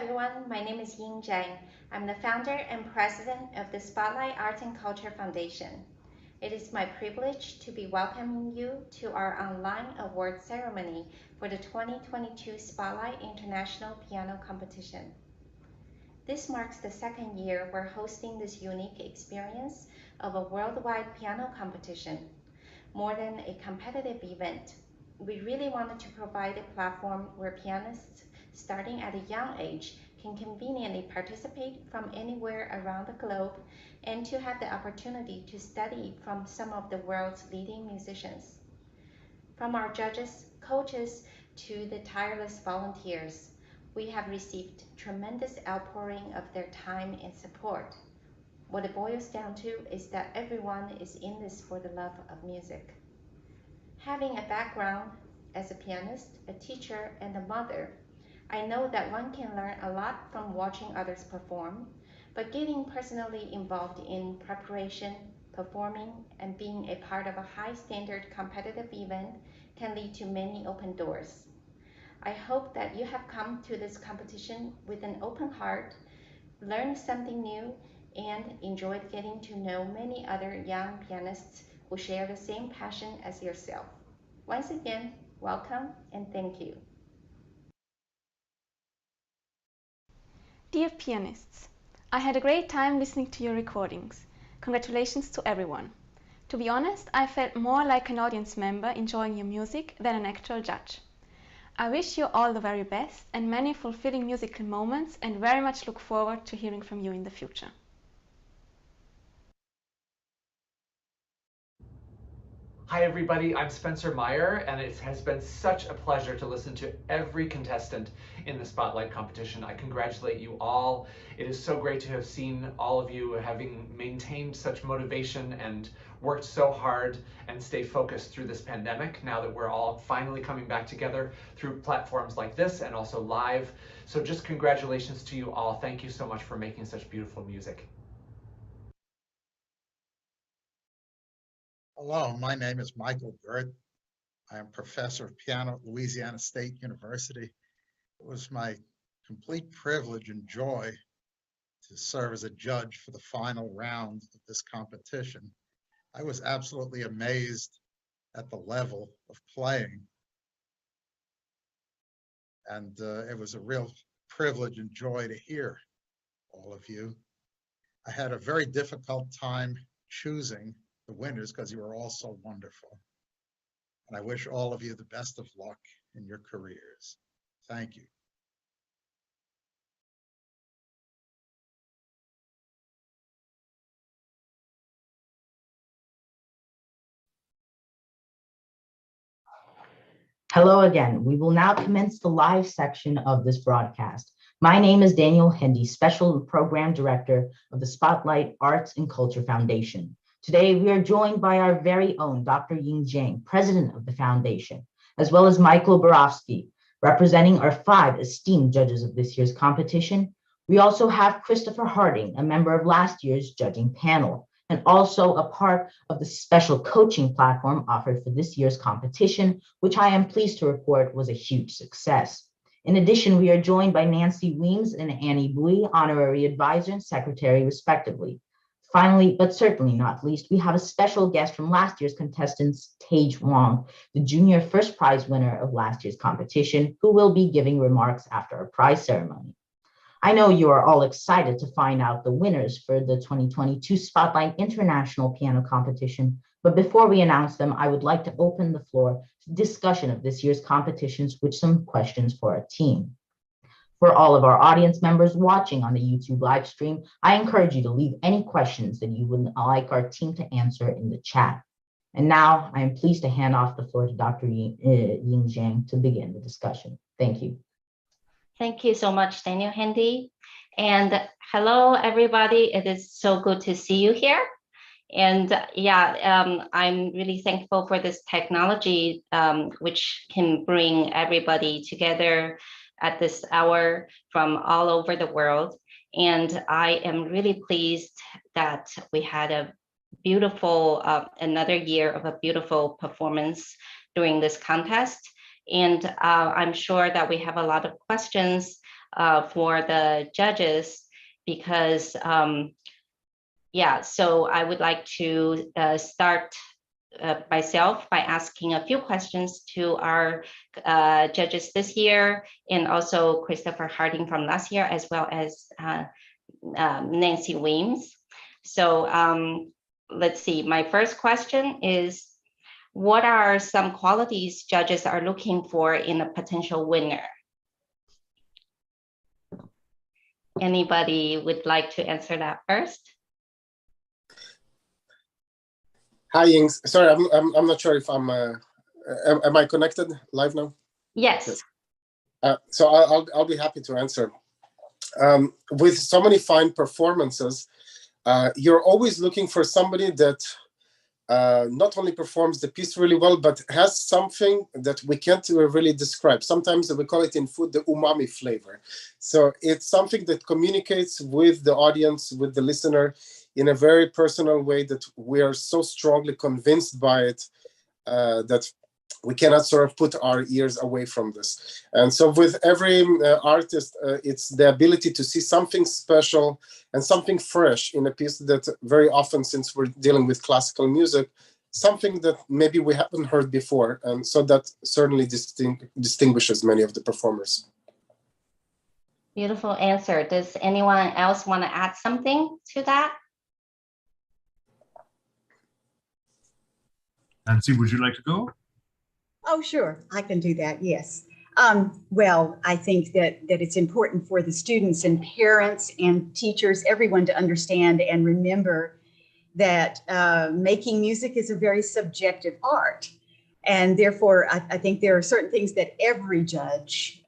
everyone. My name is Ying Zhang. I'm the founder and president of the Spotlight Arts and Culture Foundation. It is my privilege to be welcoming you to our online award ceremony for the 2022 Spotlight International Piano Competition. This marks the second year we're hosting this unique experience of a worldwide piano competition. More than a competitive event, we really wanted to provide a platform where pianists starting at a young age can conveniently participate from anywhere around the globe and to have the opportunity to study from some of the world's leading musicians. From our judges, coaches, to the tireless volunteers, we have received tremendous outpouring of their time and support. What it boils down to is that everyone is in this for the love of music. Having a background as a pianist, a teacher, and a mother, I know that one can learn a lot from watching others perform, but getting personally involved in preparation, performing, and being a part of a high-standard competitive event can lead to many open doors. I hope that you have come to this competition with an open heart, learned something new, and enjoyed getting to know many other young pianists who share the same passion as yourself. Once again, welcome and thank you. Dear pianists, I had a great time listening to your recordings. Congratulations to everyone. To be honest, I felt more like an audience member enjoying your music than an actual judge. I wish you all the very best and many fulfilling musical moments and very much look forward to hearing from you in the future. Hi everybody, I'm Spencer Meyer, and it has been such a pleasure to listen to every contestant in the Spotlight competition. I congratulate you all. It is so great to have seen all of you having maintained such motivation and worked so hard and stay focused through this pandemic now that we're all finally coming back together through platforms like this and also live. So just congratulations to you all. Thank you so much for making such beautiful music. Hello, my name is Michael Gert. I am professor of piano at Louisiana State University. It was my complete privilege and joy to serve as a judge for the final round of this competition. I was absolutely amazed at the level of playing. And it was a real privilege and joy to hear all of you. I had a very difficult time choosing the winners because you were all so wonderful. And I wish all of you the best of luck in your careers. Thank you. Hello again. We will now commence the live section of this broadcast. My name is Daniel Hendy, Special Program Director of the Spotlight Arts and Culture Foundation. Today, we are joined by our very own Dr. Ying Zhang, President of the Foundation, as well as Michael Borofsky, representing our 5 esteemed judges of this year's competition. We also have Christopher Harding, a member of last year's judging panel, and also a part of the special coaching platform offered for this year's competition, which I am pleased to report was a huge success. In addition, we are joined by Nancy Weems and Annie Bui, Honorary Advisor and Secretary, respectively. Finally, but certainly not least, we have a special guest from last year's contestants, Tage Wong, the junior first prize winner of last year's competition, who will be giving remarks after our prize ceremony. I know you are all excited to find out the winners for the 2022 Spotlight International Piano Competition, but before we announce them, I would like to open the floor to discussion of this year's competitions with some questions for our team. For all of our audience members watching on the YouTube live stream, I encourage you to leave any questions that you would like our team to answer in the chat. And now I am pleased to hand off the floor to Dr. Ying Zhang to begin the discussion. Thank you. Thank you so much, Daniel Hendy. And hello, everybody. It is so good to see you here. And I'm really thankful for this technology, which can bring everybody together at this hour from all over the world. And I am really pleased that we had a beautiful, another year of a beautiful performance during this contest. And I'm sure that we have a lot of questions for the judges, because so I would like to start myself by asking a few questions to our judges this year, and also Christopher Harding from last year, as well as Nancy Weems. So let's see, my first question is, what are some qualities judges are looking for in a potential winner? Anybody would like to answer that first? Hi, Yings. Sorry, I'm not sure if am I connected live now? Yes. So I'll be happy to answer. With so many fine performances, you're always looking for somebody that not only performs the piece really well, but has something that we can't really describe. Sometimes we call it in food the umami flavor. So it's something that communicates with the audience, with the listener, in a very personal way, that we are so strongly convinced by it that we cannot sort of put our ears away from this. And so with every artist, it's the ability to see something special and something fresh in a piece that very often, since we're dealing with classical music, something that maybe we haven't heard before. And so that certainly distinguishes many of the performers. Beautiful answer. Does anyone else want to add something to that? Nancy, would you like to go? Oh, sure, I can do that, yes. Well, I think that it's important for the students and parents and teachers, everyone, to understand and remember that making music is a very subjective art. And therefore, I think there are certain things that every judge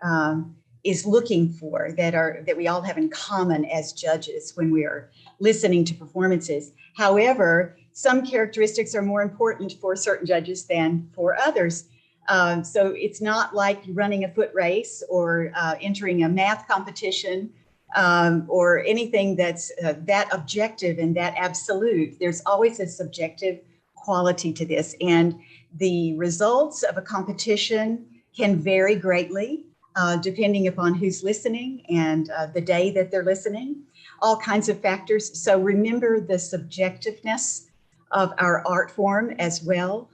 is looking for that we all have in common as judges when we are listening to performances. However, some characteristics are more important for certain judges than for others. So it's not like running a foot race or entering a math competition or anything that's that objective and that absolute. There's always a subjective quality to this. And the results of a competition can vary greatly depending upon who's listening and the day that they're listening, all kinds of factors. So remember the subjectiveness of our art form as well,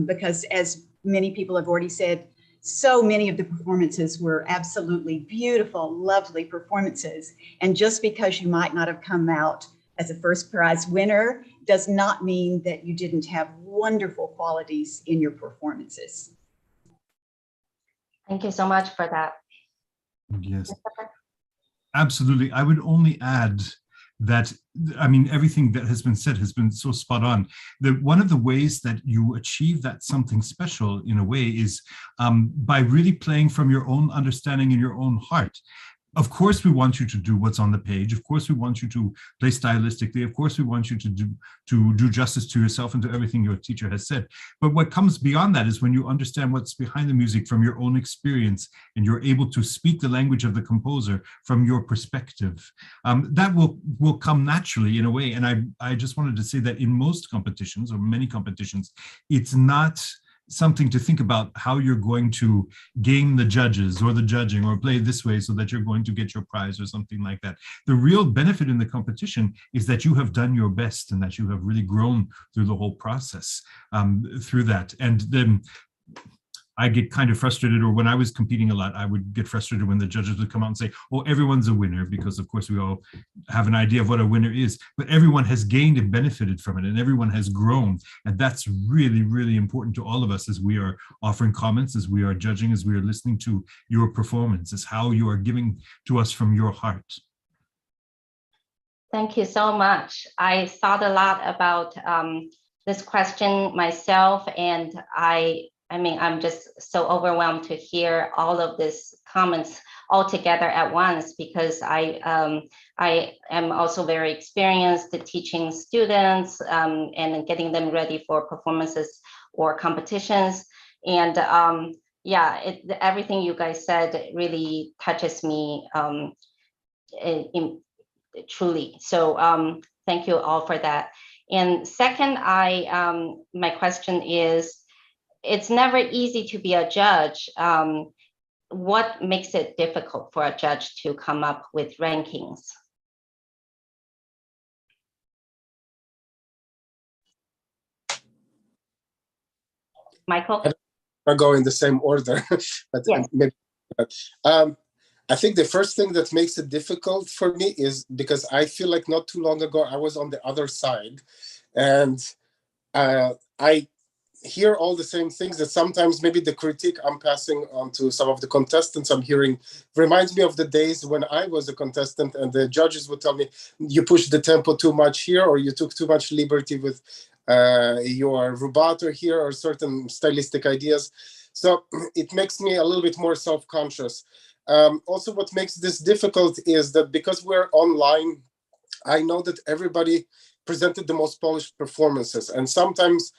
because as many people have already said, so many of the performances were absolutely beautiful, lovely performances. And just because you might not have come out as a first prize winner does not mean that you didn't have wonderful qualities in your performances. Thank you so much for that. Yes, absolutely. I would only add that, I mean, everything that has been said has been so spot on. That one of the ways that you achieve that something special in a way is by really playing from your own understanding in your own heart. Of course, we want you to do what's on the page. Of course, we want you to play stylistically. Of course, we want you to do justice to yourself and to everything your teacher has said. But what comes beyond that is when you understand what's behind the music from your own experience, and you're able to speak the language of the composer from your perspective. That will come naturally in a way. And I just wanted to say that in most competitions, or many competitions, it's not something to think about how you're going to game the judges or the judging or play this way so that you're going to get your prize or something like that. The real benefit in the competition is that you have done your best and that you have really grown through the whole process through that. And then I get kind of frustrated, or when I was competing a lot, I would get frustrated when the judges would come out and say, oh, everyone's a winner, because of course we all have an idea of what a winner is, but everyone has gained and benefited from it, and everyone has grown. And that's really, really important to all of us as we are offering comments, as we are judging, as we are listening to your performance, is how you are giving to us from your heart. Thank you so much. I thought a lot about this question myself, and I mean, I'm just so overwhelmed to hear all of these comments all together at once, because I am also very experienced at teaching students and getting them ready for performances or competitions. And everything you guys said really touches me truly. So thank you all for that. And second, my question is, it's never easy to be a judge what makes it difficult for a judge to come up with rankings? Michael? I'll go in the same order, but yes. maybe. I think the first thing that makes it difficult for me is because I feel like not too long ago I was on the other side, and I hear all the same things that sometimes maybe the critique I'm passing on to some of the contestants I'm hearing reminds me of the days when I was a contestant and the judges would tell me, you pushed the tempo too much here, or you took too much liberty with your rubato here, or certain stylistic ideas. So it makes me a little bit more self-conscious. Also, what makes this difficult is that because we're online, I know that everybody presented the most polished performances. And sometimes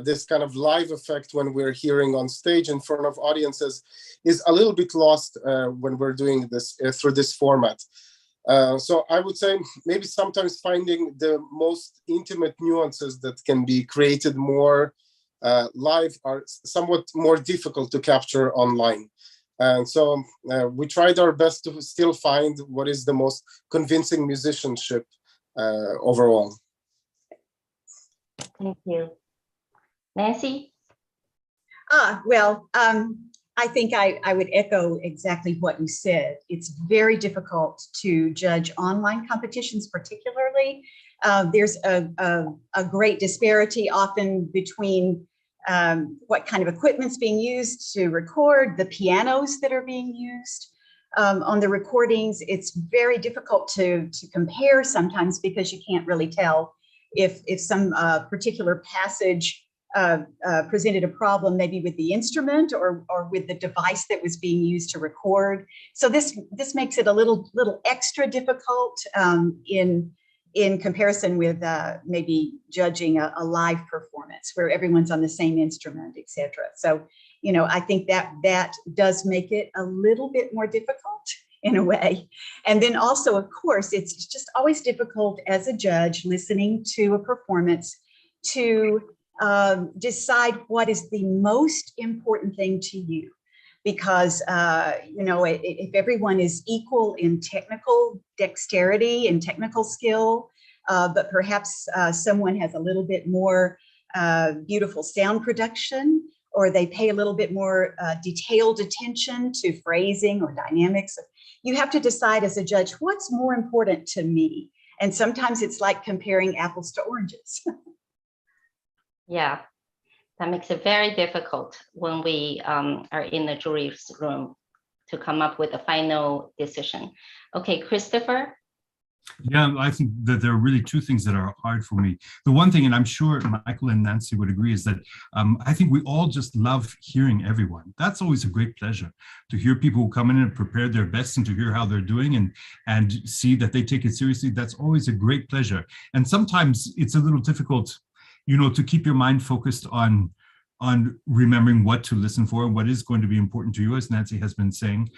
this kind of live effect when we're hearing on stage in front of audiences is a little bit lost when we're doing this through this format. So I would say maybe sometimes finding the most intimate nuances that can be created more live are somewhat more difficult to capture online. And so we tried our best to still find what is the most convincing musicianship overall. Thank you. Nancy? Well, I think I would echo exactly what you said. It's very difficult to judge online competitions, particularly. There's a great disparity often between what kind of equipment's being used to record, the pianos that are being used on the recordings. It's very difficult to compare sometimes because you can't really tell if some particular passage presented a problem maybe with the instrument or with the device that was being used to record. So this makes it a little extra difficult in comparison with maybe judging a live performance where everyone's on the same instrument, etc. So, you know, I think that does make it a little bit more difficult in a way. And then also, of course, it's just always difficult as a judge listening to a performance to decide what is the most important thing to you. Because, you know, if everyone is equal in technical dexterity and technical skill, but perhaps someone has a little bit more beautiful sound production, or they pay a little bit more detailed attention to phrasing or dynamics, you have to decide as a judge, what's more important to me? And sometimes it's like comparing apples to oranges. Yeah. That makes it very difficult when we are in the jury's room to come up with a final decision. Okay, Christopher? Yeah, I think that there are really two things that are hard for me. The one thing, and I'm sure Michael and Nancy would agree, is that I think we all just love hearing everyone. That's always a great pleasure, to hear people who come in and prepare their best and to hear how they're doing and see that they take it seriously. That's always a great pleasure. And sometimes it's a little difficult, you know, to keep your mind focused on remembering what to listen for, what is going to be important to you, as Nancy has been saying,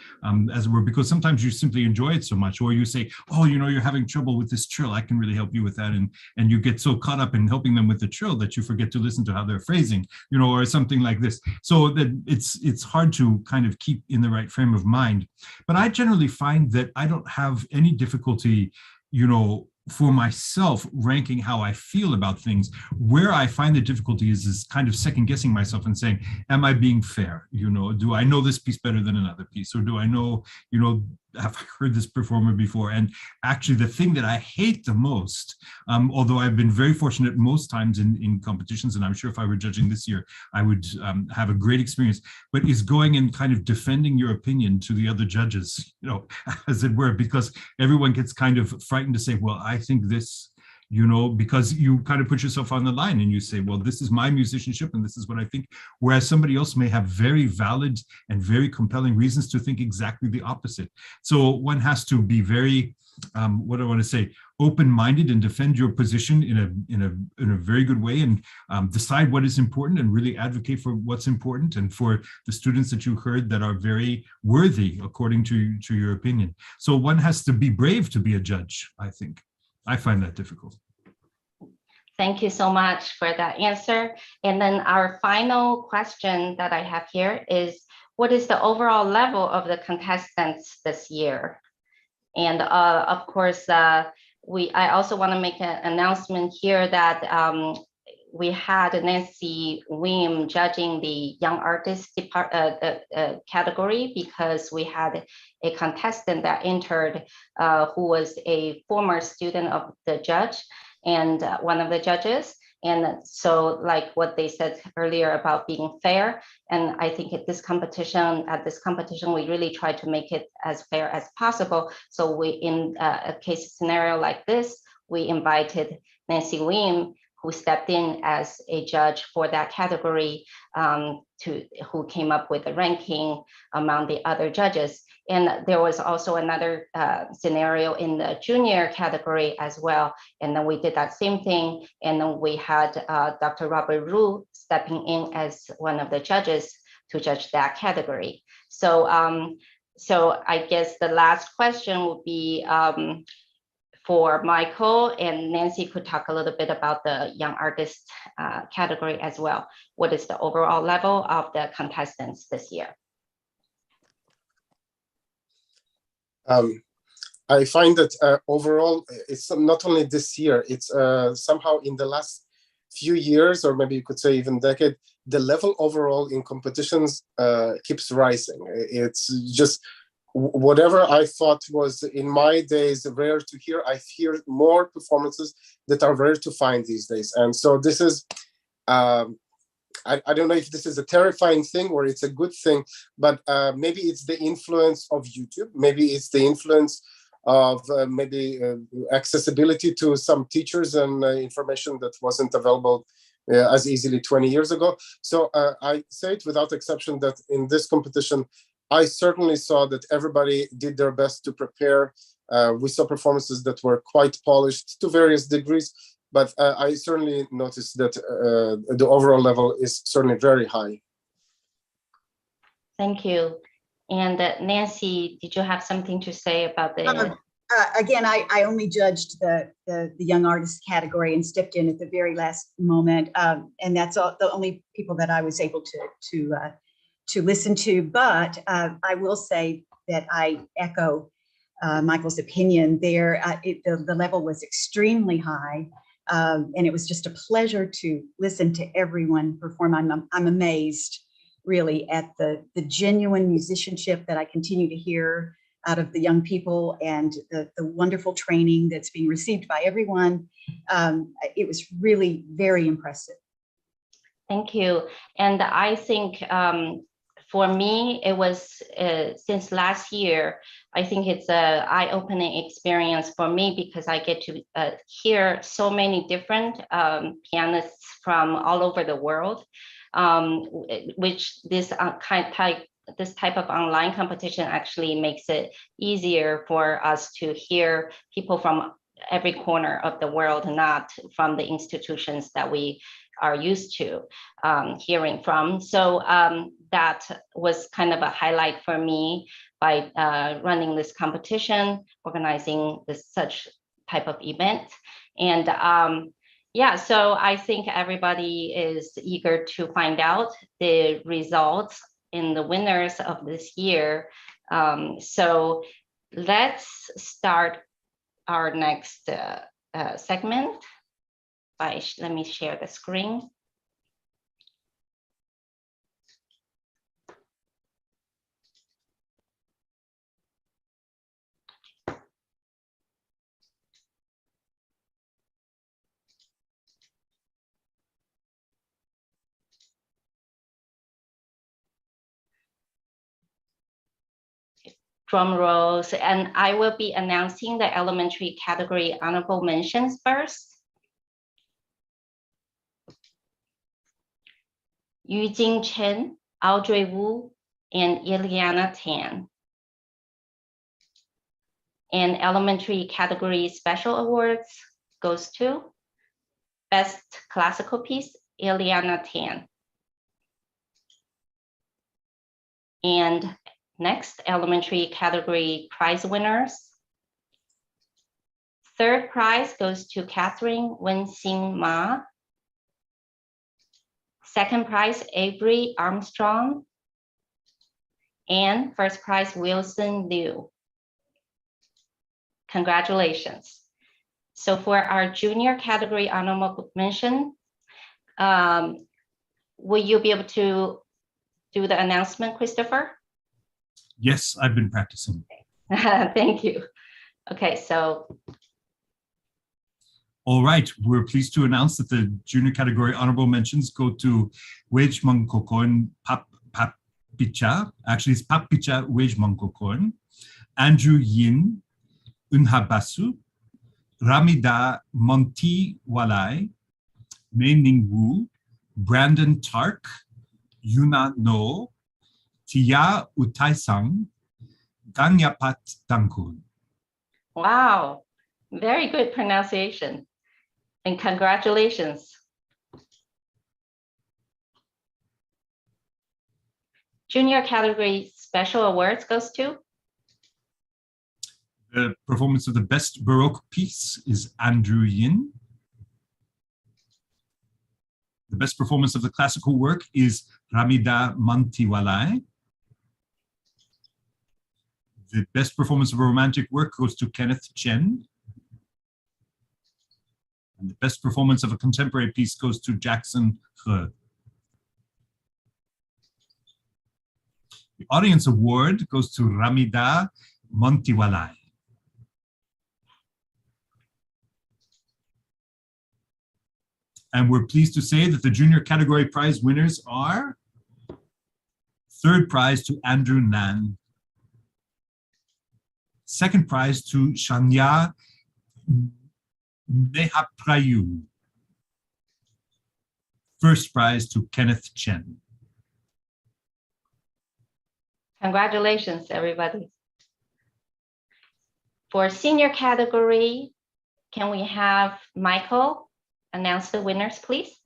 as it were, because sometimes you simply enjoy it so much, or you say, oh, you know, you're having trouble with this trill, I can really help you with that. And you get so caught up in helping them with the trill that you forget to listen to how they're phrasing, you know, or something like this. So that it's hard to kind of keep in the right frame of mind. But I generally find that I don't have any difficulty, you know, for myself, ranking how I feel about things. Where I find the difficulty is kind of second guessing myself and saying, am I being fair? You know, do I know this piece better than another piece? Or do I know, you know, have I heard this performer before? And actually the thing that I hate the most, although I've been very fortunate most times in competitions, and I'm sure if I were judging this year, I would have a great experience, but is going and kind of defending your opinion to the other judges, you know, as it were, because everyone gets kind of frightened to say, well, I think this, you know, because you kind of put yourself on the line and you say, well, this is my musicianship and this is what I think, whereas somebody else may have very valid and very compelling reasons to think exactly the opposite. So one has to be very, what do I want to say, open-minded and defend your position in a very good way, and decide what is important and really advocate for what's important and for the students that you heard that are very worthy according to your opinion. So one has to be brave to be a judge, I think. I find that difficult. Thank you so much for that answer. And then our final question that I have here is, what is the overall level of the contestants this year? And of course, I also want to make an announcement here that we had Nancy Wim judging the Young Artist category, because we had a contestant that entered who was a former student of the judge and one of the judges. And so, like what they said earlier about being fair, and I think at this competition, we really try to make it as fair as possible. So we, in a case scenario like this, we invited Nancy Wim, who stepped in as a judge for that category, who came up with the ranking among the other judges. And there was also another scenario in the junior category as well. And then we did that same thing. And then we had Dr. Robert Ru stepping in as one of the judges to judge that category. So, so I guess the last question would be for Michael, and Nancy could talk a little bit about the young artist category as well. What is the overall level of the contestants this year? I find that overall, it's not only this year, it's somehow in the last few years, or maybe you could say even decade, the level overall in competitions keeps rising. It's just whatever I thought was in my days rare to hear, I hear more performances that are rare to find these days. And so this is, I don't know if this is a terrifying thing or it's a good thing, but maybe it's the influence of YouTube. Maybe it's the influence of accessibility to some teachers and information that wasn't available as easily 20 years ago. So I say it without exception that in this competition, I certainly saw that everybody did their best to prepare. We saw performances that were quite polished to various degrees, but I certainly noticed that the overall level is certainly very high. Thank you. And Nancy, did you have something to say about the? Again, I only judged the young artist category and stepped in at the very last moment, and that's the only people that I was able to listen to. But I will say that I echo Michael's opinion there. The level was extremely high, and it was just a pleasure to listen to everyone perform. I'm amazed, really, at the genuine musicianship that I continue to hear out of the young people, and the wonderful training that's being received by everyone. It was really very impressive. Thank you. And I think for me, it was since last year, I think it's an eye-opening experience for me, because I get to hear so many different pianists from all over the world, which this type of online competition actually makes it easier for us to hear people from every corner of the world, not from the institutions that we are used to hearing from. So that was kind of a highlight for me by running this competition, organizing such type of event. And yeah, so I think everybody is eager to find out the results in the winners of this year. So let's start our next segment. Let me share the screen. Drum rolls, and I will be announcing the elementary category honorable mentions first. Yujing Chen, Audrey Wu, and Ileana Tan. And elementary category special awards goes to Best Classical Piece, Ileana Tan. And next, elementary category prize winners. Third prize goes to Catherine Wen-Xing Ma. Second prize, Avery Armstrong. And first prize, Wilson Liu. Congratulations. So for our junior category honorable mention, will you be able to do the announcement, Christopher? Yes, I've been practicing. Thank you. Okay, so. All right, we're pleased to announce that the junior category honorable mentions go to Wej Mangkokon Papicha. Actually, it's Papicha Wej Mangkokon, Andrew Yin, Unhabasu, Ramida Monti Walai, Mei Ning Wu, Brandon Tark, Yuna No, Tia Utaisang, Ganyapat Dankun. Wow, very good pronunciation. And congratulations. Junior category special awards goes to? The performance of the best Baroque piece is Andrew Yin. The best performance of the classical work is Ramida Mantiwalai. The best performance of a romantic work goes to Kenneth Chen. And the best performance of a contemporary piece goes to Jackson He. The audience award goes to Ramida Montiwalai. And we're pleased to say that the junior category prize winners are third prize to Andrew Nan, second prize to Shanya Nehaprayu, first prize to Kenneth Chen. Congratulations, everybody. For senior category, can we have Michael announce the winners, please?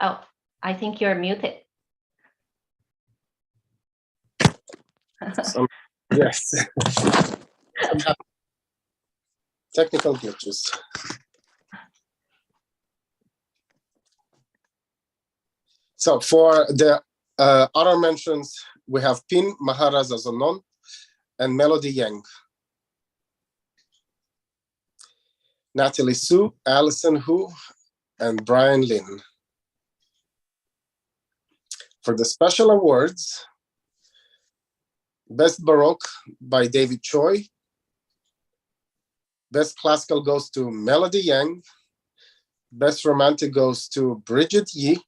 Oh, I think you're muted. Yes. Technical glitches. So for the honor mentions, we have Pin Maharazazonon and Melody Yang. Natalie Su, Allison Hu, and Brian Lin. For the special awards, Best Baroque by David Choi. Best Classical goes to Melody Yang. Best Romantic goes to Bridget Yi.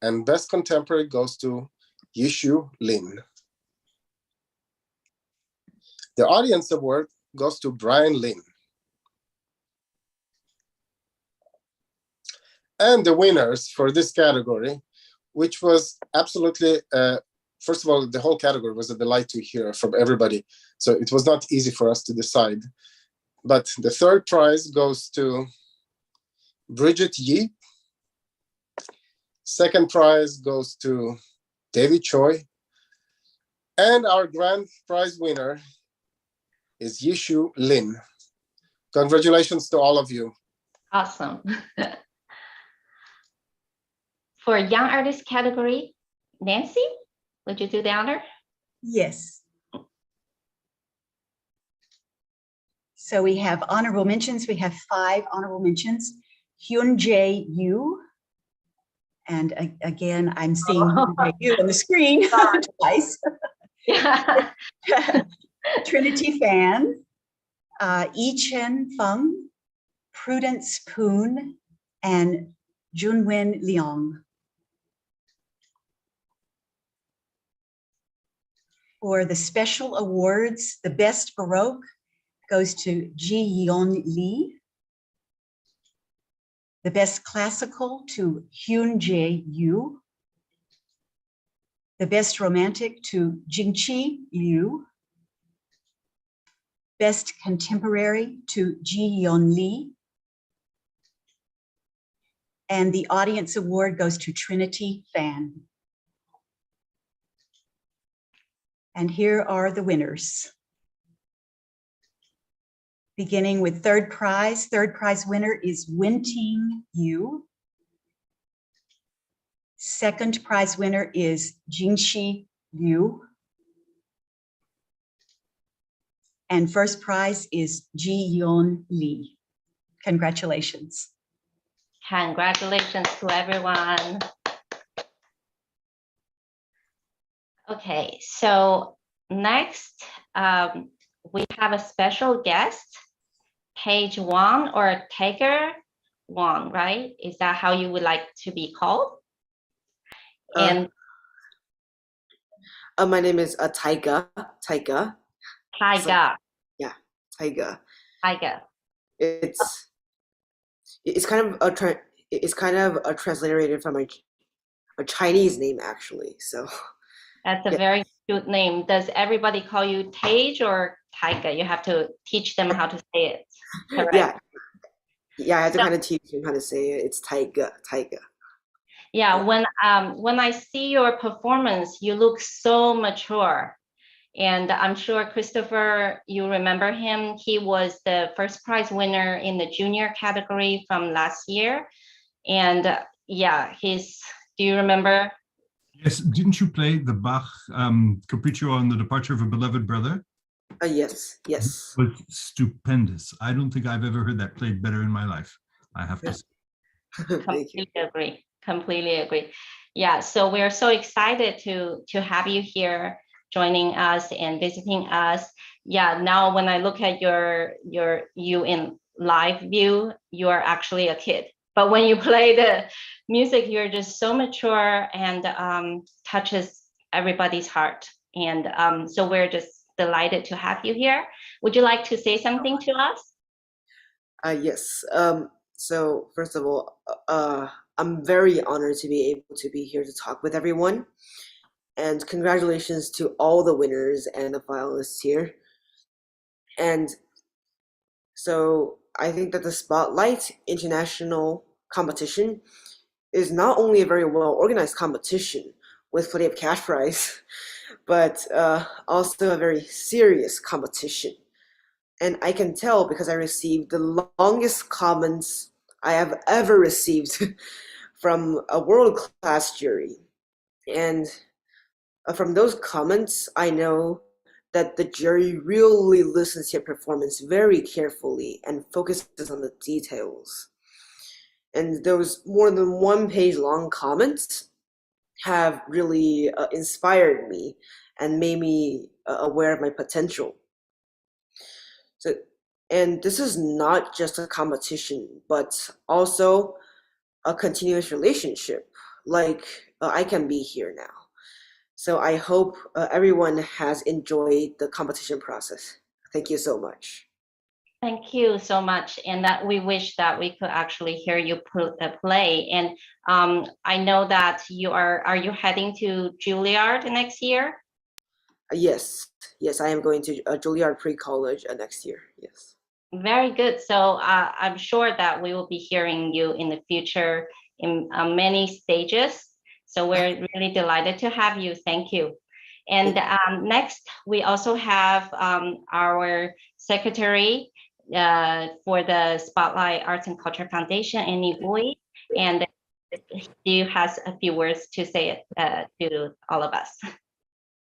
And Best Contemporary goes to Yishu Lin. The Audience Award goes to Brian Lin. And the winners for this category, which was absolutely, first of all, the whole category was a delight to hear from everybody. So it was not easy for us to decide. But the third prize goes to Bridget Yi. Second prize goes to David Choi. And our grand prize winner is Yishu Lin. Congratulations to all of you. Awesome. For young artist category, Nancy, would you do the honor? Yes. So we have honorable mentions. We have 5 honorable mentions. Hyun Jae Yu. And again, I'm seeing Hyun Jae Yu on the screen twice. Trinity Fan, Yi Chen Feng, Prudence Poon, and Junwen Leong. For the special awards, the Best Baroque goes to Ji Yeon Lee. The Best Classical to Hyun Jae Yu. The Best Romantic to Jingqi Liu. Best Contemporary to Ji Yeon Lee. And the Audience Award goes to Trinity Fan. And here are the winners. Beginning with third prize. Third prize winner is Winting Yu. Second prize winner is Jingxi Liu. And first prize is Ji-Yeon Lee. Congratulations. Congratulations to everyone. Okay, so next we have a special guest, Page Wang or Tiger Wang, right? Is that how you would like to be called? And my name is Taiga. Taiga. Tiger. Yeah, Taiga. Tiger. It's kind of a transliterated from a Chinese name actually. So That's a very good name. Does everybody call you Tage or Tiger? You have to teach them how to say it. Correct? Yeah, I have to kind of teach them how to say it. It's Taiga. Yeah, when I see your performance, you look so mature. And I'm sure Christopher, you remember him. He was the first prize winner in the junior category from last year. And yeah, do you remember? Yes, didn't you play the Bach Capriccio on the Departure of a Beloved Brother? Yes. It was stupendous. I don't think I've ever heard that played better in my life, I have to say. Completely agree. Yeah, so we're so excited to have you here joining us and visiting us. Yeah, now when I look at you in live view, you are actually a kid. But when you play the music, you're just so mature and touches everybody's heart. And so we're just delighted to have you here. Would you like to say something to us? Yes. So first of all, I'm very honored to be able to be here to talk with everyone. And congratulations to all the winners and the finalists here. And so I think that the Spotlight International Competition is not only a very well organized competition with plenty of cash prize, but also a very serious competition. And I can tell because I received the longest comments I have ever received from a world-class jury. And from those comments, I know that the jury really listens to your performance very carefully and focuses on the details. And those more than 1-page long comments have really inspired me and made me aware of my potential. So, and this is not just a competition, but also a continuous relationship. Like I can be here now. So I hope everyone has enjoyed the competition process. Thank you so much. Thank you so much. And that we wish that we could actually hear you play. And I know that are you heading to Juilliard next year? Yes, I am going to Juilliard Pre-College next year, yes. Very good. So I'm sure that we will be hearing you in the future in many stages. So we're really delighted to have you. Thank you. And next, we also have our secretary for the Spotlight Arts and Culture Foundation, Annie Bui, and she has a few words to say to all of us.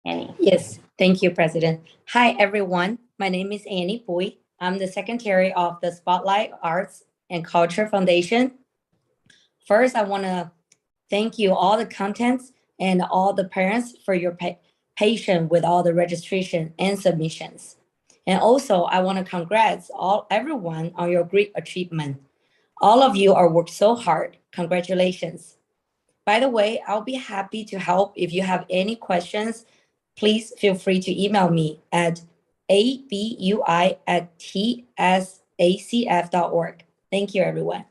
Annie. Yes, thank you, President. Hi, everyone. My name is Annie Bui. I'm the secretary of the Spotlight Arts and Culture Foundation. First, I want to thank you, all the contents and all the parents for your patience with all the registration and submissions. And also, I want to congrats everyone on your great achievement. All of you are worked so hard. Congratulations. By the way, I'll be happy to help if you have any questions. Please feel free to email me at abui@tsacf.org. Thank you, everyone.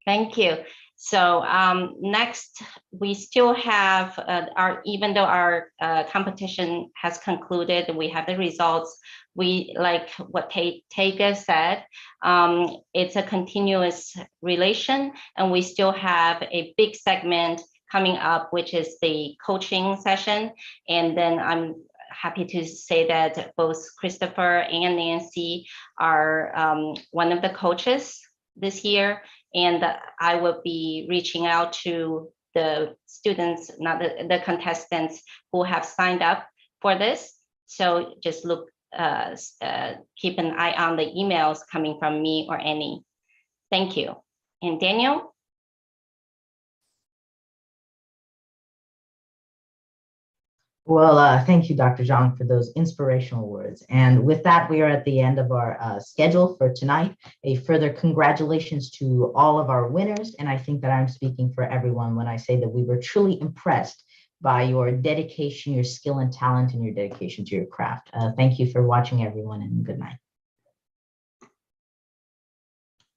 Thank you. So next, we still have even though our competition has concluded, we have the results. We, like what Tega said, it's a continuous relation, and we still have a big segment coming up, which is the coaching session. And then happy to say that both Christopher and Nancy are one of the coaches this year, and I will be reaching out to the students, not the contestants who have signed up for this. So just keep an eye on the emails coming from me or Annie. Thank you. And Daniel? Well, thank you, Dr. Zhang, for those inspirational words. And with that, we are at the end of our schedule for tonight. A further congratulations to all of our winners. And I think that I'm speaking for everyone when I say that we were truly impressed by your dedication, your skill and talent, and your dedication to your craft. Thank you for watching, everyone, and good night.